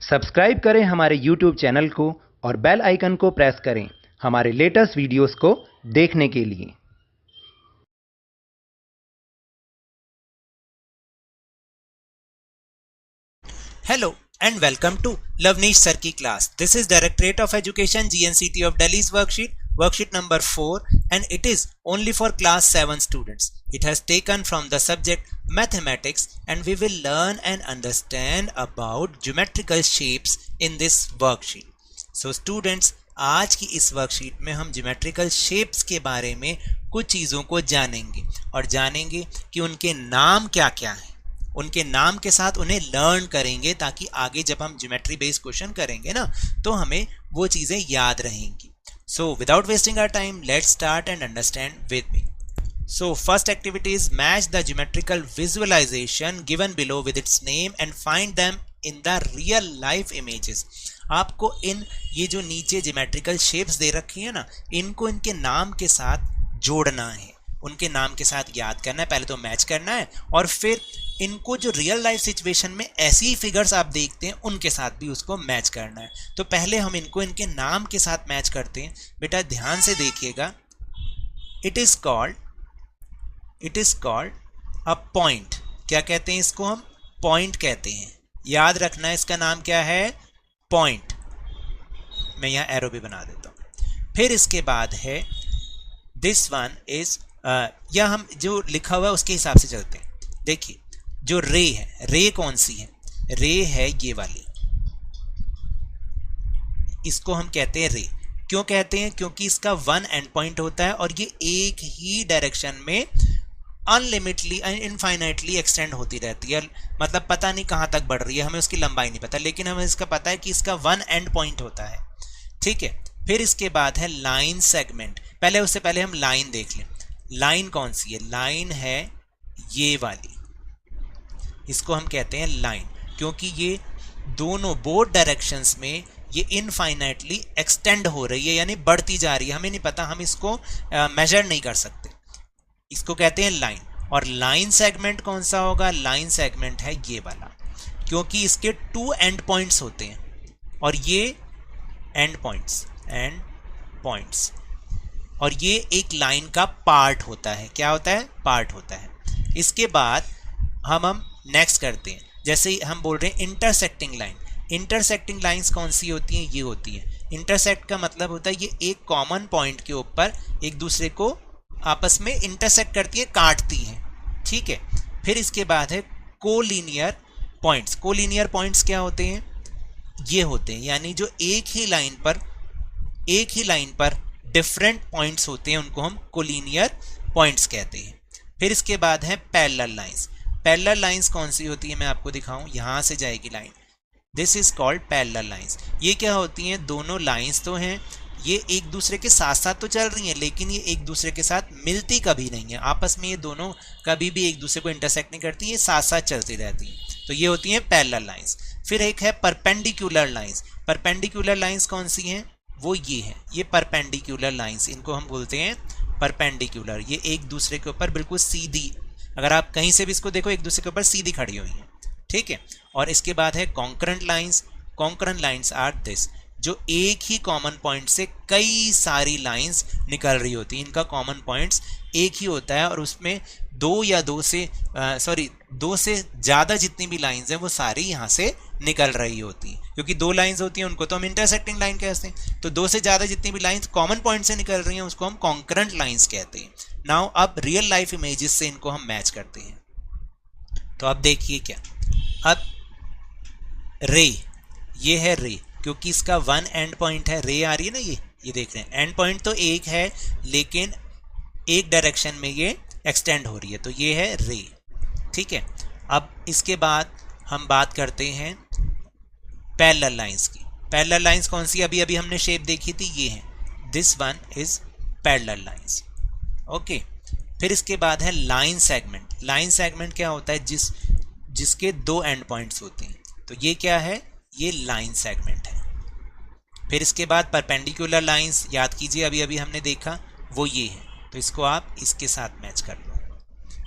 Subscribe करें हमारे YouTube channel को और बेल आइकन को प्रेस करें हमारे लेटेस्ट वीडियोस को देखने के लिए। Hello and welcome to Lavneesh Sir की class. This is Directorate of Education GNCT of Delhi's worksheet number 4, and it is only for class 7 students. It has taken from the subject mathematics, and we will learn and understand about geometrical shapes in this worksheet. So students, आज की इस worksheet में हम geometrical shapes के बारे में कुछ चीज़ों को जानेंगे और जानेंगे कि उनके नाम क्या क्या हैं। उनके नाम के साथ उन्हें लर्न करेंगे ताकि आगे जब हम ज्योमेट्री बेस्ड क्वेश्चन करेंगे ना तो हमें वो चीज़ें याद रहेंगी। So without wasting our time let's start and understand with me. So first activity is match the geometrical visualization given below with its name and find them in the real life images. आपको ये जो नीचे geometrical shapes दे रखी है ना, इनको इनके नाम के साथ जोड़ना है, उनके नाम के साथ याद करना है, पहले तो मैच करना है और फिर इनको जो रियल लाइफ सिचुएशन में ऐसी फिगर्स आप देखते हैं उनके साथ भी उसको मैच करना है। तो पहले हम इनको इनके नाम के साथ मैच करते हैं। बेटा ध्यान से देखिएगा, it is called a point. क्या कहते हैं इसको? हम पॉइंट कहते हैं। याद रखना है इसका नाम क्या है? पॉइंट। मैं यहाँ एरो भी बना देता हूँ। फिर इसके बाद है दिस वन इज, या हम जो लिखा हुआ है उसके हिसाब से चलते हैं। देखिए जो रे है, रे कौन सी है? रे है ये वाली, इसको हम कहते हैं रे। क्यों कहते हैं? क्योंकि इसका वन एंड पॉइंट होता है और ये एक ही डायरेक्शन में अनलिमिटली इनफाइनाइटली एक्सटेंड होती रहती है। मतलब पता नहीं कहाँ तक बढ़ रही है, हमें उसकी लंबाई नहीं पता, लेकिन हमें इसका पता है कि इसका वन एंड पॉइंट होता है। ठीक है। फिर इसके बाद है लाइन सेगमेंट। उससे पहले हम लाइन देख लें। लाइन कौन सी है? लाइन है ये वाली, इसको हम कहते हैं लाइन, क्योंकि ये दोनों बोथ डायरेक्शंस में ये इनफाइनाइटली एक्सटेंड हो रही है, यानी बढ़ती जा रही है। हमें नहीं पता, हम इसको मेजर नहीं कर सकते, इसको कहते हैं लाइन। और लाइन सेगमेंट कौन सा होगा? लाइन सेगमेंट है ये वाला, क्योंकि इसके टू एंड पॉइंट्स होते हैं और ये एंड पॉइंट्स और ये एक लाइन का पार्ट होता है। क्या होता है? पार्ट होता है। इसके बाद हम नेक्स्ट करते हैं। जैसे हम बोल रहे हैं इंटरसेक्टिंग लाइन। इंटरसेक्टिंग लाइंस कौन सी होती हैं? ये होती है। इंटरसेक्ट का मतलब होता है ये एक कॉमन पॉइंट के ऊपर एक दूसरे को आपस में इंटरसेक्ट करती है, काटती है। ठीक है। फिर इसके बाद है कोलिनियर पॉइंट्स। कोलिनियर पॉइंट्स क्या होते हैं? ये होते हैं, यानी जो एक ही लाइन पर डिफरेंट पॉइंट्स होते हैं, उनको हम कोलिनियर पॉइंट्स कहते हैं। फिर इसके बाद है पैरेलल लाइंस। पैरेलल लाइंस कौन सी होती है? मैं आपको दिखाऊं। यहां से जाएगी line, this is called parallel lines. ये क्या होती हैं? दोनों लाइंस तो हैं, ये एक दूसरे के साथ साथ तो चल रही हैं, लेकिन ये एक दूसरे के साथ मिलती कभी नहीं है। आपस में ये दोनों कभी भी एक दूसरे को इंटरसेक्ट नहीं करती, ये साथ साथ चलती रहती हैं। तो ये होती हैं पैरेलल लाइंस। फिर एक है परपेंडिकुलर लाइंस। परपेंडिकुलर लाइंस कौन सी हैं? वो ये है, ये परपेंडिकुलर लाइंस, इनको हम बोलते हैं परपेंडिकुलर। ये एक दूसरे के ऊपर बिल्कुल सीधी, अगर आप कहीं से भी इसको देखो, एक दूसरे के ऊपर सीधी खड़ी हुई हैं। ठीक है। और इसके बाद है concurrent lines. Concurrent lines are this, जो एक ही कॉमन पॉइंट से कई सारी लाइंस निकल रही होती हैं। इनका कॉमन पॉइंट्स एक ही होता है और उसमें दो से ज़्यादा जितनी भी लाइंस हैं वो सारी यहाँ से निकल रही होती हैं। क्योंकि दो लाइंस होती हैं, उनको तो हम इंटरसेक्टिंग लाइन कहते हैं। तो दो से ज़्यादा जितनी भी लाइंस कॉमन पॉइंट से निकल रही हैं उसको हम कॉन्करेंट लाइंस कहते हैं। नाउ अब रियल लाइफ इमेजेस से इनको हम मैच करते हैं। तो अब देखिए क्या, अब रे, ये है रे, क्योंकि इसका वन एंड पॉइंट है। रे आ रही है ना, ये देख रहे हैं, एंड पॉइंट तो एक है लेकिन एक डायरेक्शन में ये एक्सटेंड हो रही है, तो ये है रे। ठीक है। अब इसके बाद हम बात करते हैं पैरेलल लाइंस की। पैरेलल लाइंस कौन सी? अभी अभी हमने शेप देखी थी, ये है, this one is parallel lines. Okay. फिर इसके बाद है लाइन सेगमेंट। लाइन सेगमेंट क्या होता है? जिसके दो एंड पॉइंट्स होते हैं, तो ये क्या है? ये लाइन सेगमेंट है। फिर इसके बाद परपेंडिकुलर लाइंस, याद कीजिए अभी अभी हमने देखा, वो ये है, तो इसको आप इसके साथ मैच कर लो,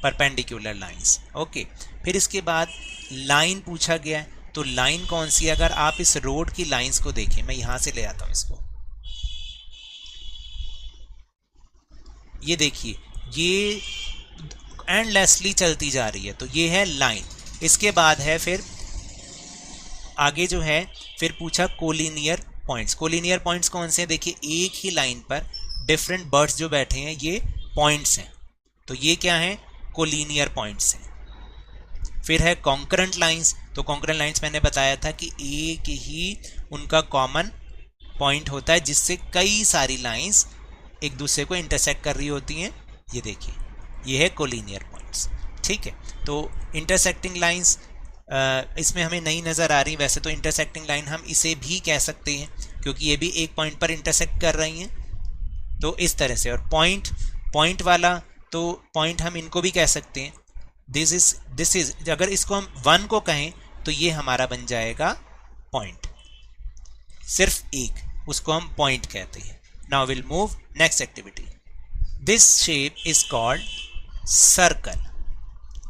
परपेंडिकुलर लाइंस। ओके। फिर इसके बाद लाइन पूछा गया है, तो लाइन कौन सी है? अगर आप इस रोड की लाइंस को देखिए, मैं यहां से ले आता हूं इसको, ये देखिए ये एंडलेसली चलती जा रही है, तो ये है लाइन। इसके बाद है फिर आगे जो है फिर पूछा कोलिनियर पॉइंट्स। कोलिनियर पॉइंट्स कौन से हैं? देखिए एक ही लाइन पर डिफरेंट बर्ड्स जो बैठे हैं ये पॉइंट्स हैं, तो ये क्या है? कोलिनियर पॉइंट्स हैं। फिर है कॉन्करेंट लाइंस। तो कॉन्करेंट लाइंस मैंने बताया था कि एक ही उनका कॉमन पॉइंट होता है जिससे कई सारी लाइंस एक दूसरे को इंटरसेक्ट कर रही होती हैं। ये देखिए ये है कोलिनियर पॉइंट्स, ठीक है। तो इंटरसेक्टिंग लाइंस इसमें हमें नहीं नज़र आ रही, वैसे तो इंटरसेक्टिंग लाइन हम इसे भी कह सकते हैं क्योंकि ये भी एक पॉइंट पर इंटरसेक्ट कर रही हैं, तो इस तरह से। और पॉइंट वाला, तो पॉइंट हम इनको भी कह सकते हैं, दिस इज अगर इसको हम 1 को कहें तो ये हमारा बन जाएगा पॉइंट, सिर्फ एक, उसको हम पॉइंट कहते हैं। Now will move next activity. This shape is called circle.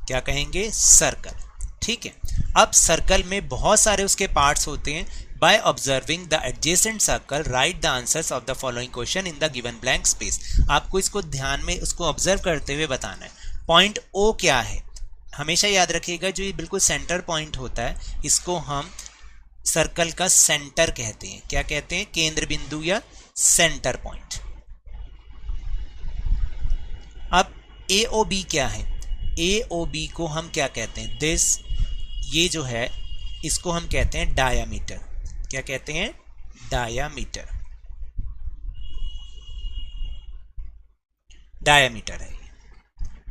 क्या कहेंगे? सर्कल, ठीक है। अब सर्कल में बहुत सारे उसके पार्ट्स होते हैं। By observing the adjacent circle right the answers of the following question in the given blank space. आपको इसको ध्यान में उसको ऑब्जर्व करते हुए बताना है। पॉइंट ओ क्या है? हमेशा याद रखिएगा जो ये बिल्कुल सेंटर पॉइंट होता है इसको हम सर्कल का सेंटर कहते हैं। क्या कहते हैं? केंद्र बिंदु या सेंटर पॉइंट। अब ए ओ बी क्या है? ए ओ बी को हम क्या कहते हैं? दिस, ये जो है इसको हम कहते हैं डायामीटर। क्या कहते हैं? डायामीटर। डायामीटर है।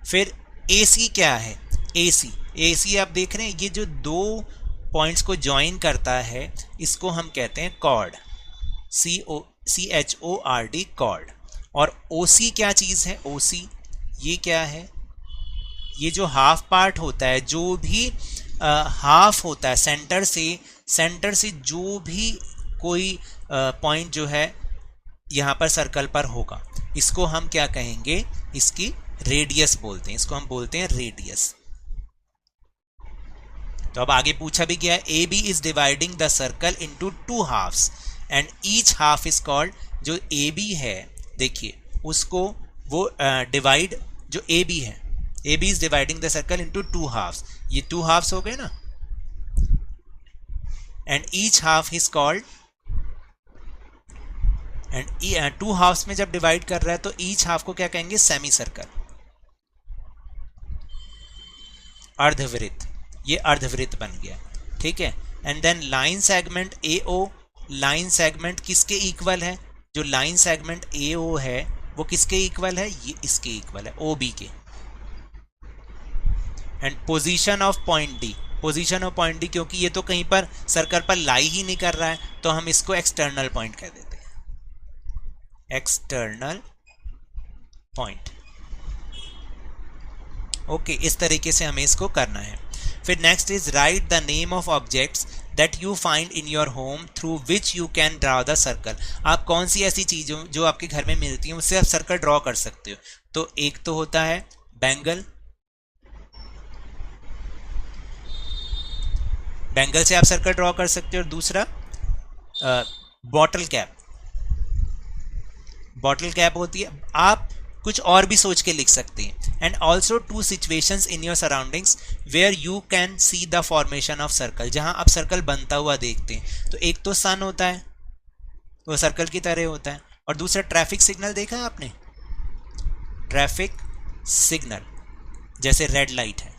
फिर ए सी क्या है? ए सी आप देख रहे हैं ये जो दो पॉइंट्स को ज्वाइन करता है इसको हम कहते हैं कॉर्ड। CHORD, cord. और OC क्या चीज़ है? OC ये क्या है? ये जो हाफ पार्ट होता है, जो भी हाफ होता है सेंटर से जो भी कोई पॉइंट जो है यहाँ पर सर्कल पर होगा, इसको हम क्या कहेंगे? इसकी रेडियस बोलते हैं, इसको हम बोलते हैं रेडियस। तो अब आगे पूछा भी गया, A B is dividing the circle into 2 halves and each half is called. जो ए बी है देखिए उसको वो डिवाइड, जो ए बी है, A B is dividing the circle into 2 halves. ये 2 हाफ्स हो गए ना, and each half is called, and 2 halves में जब डिवाइड कर रहा है तो ईच हाफ को क्या कहेंगे? सेमी सर्कल, अर्धवृत्त। ये अर्धवृत्त बन गया, ठीक है। And then line segment AO, line segment किसके इक्वल है? जो लाइन सेगमेंट AO है वो किसके इक्वल है? ये इसके इक्वल है, OB के। And position of point D, position of point D, क्योंकि ये तो कहीं पर सर्कल पर लाई ही नहीं कर रहा है तो हम इसको एक्सटर्नल पॉइंट कह देते हैं, एक्सटर्नल पॉइंट। ओके, इस तरीके से हमें इसको करना है। फिर next is right the name of objects that you find in your home through which you can draw the circle. आप कौन सी ऐसी चीज़ों जो आपके घर में मिलती हैं उससे आप सर्कल ड्रॉ कर सकते हो? तो एक तो होता है बैंगल, बैंगल से आप सर्कल ड्रॉ कर सकते हो। और दूसरा बॉटल कैप, बॉटल कैप होती है। आप कुछ और भी सोच के लिख सकते हैं। And also 2 situations in your surroundings where you can see the formation of circle, जहां आप सर्कल बनता हुआ देखते हैं। तो एक तो सन होता है, वो सर्कल की तरह होता है। और दूसरा ट्रैफिक सिग्नल देखा है आपने? ट्रैफिक सिग्नल जैसे रेड लाइट है,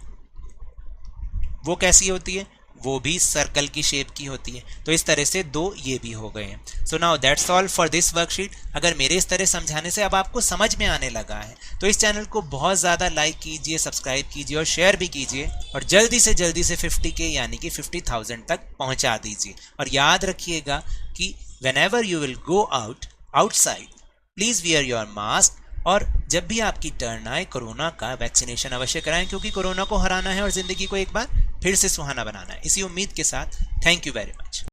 वो कैसी होती है? वो भी सर्कल की शेप की होती है। तो इस तरह से 2 ये भी हो गए हैं। So now that's all for this worksheet. अगर मेरे इस तरह समझाने से अब आपको समझ में आने लगा है तो इस चैनल को बहुत ज़्यादा लाइक कीजिए, सब्सक्राइब कीजिए और शेयर भी कीजिए, और जल्दी से 50K यानी कि 50,000 तक पहुंचा दीजिए। और याद रखिएगा कि whenever you will go outside, please wear your mask। और जब भी आपकी टर्न आए कोरोना का वैक्सीनेशन अवश्य कराएं, क्योंकि कोरोना को हराना है और ज़िंदगी को एक बार फिर से सुहाना बनाना है। इसी उम्मीद के साथ थैंक यू वेरी मच।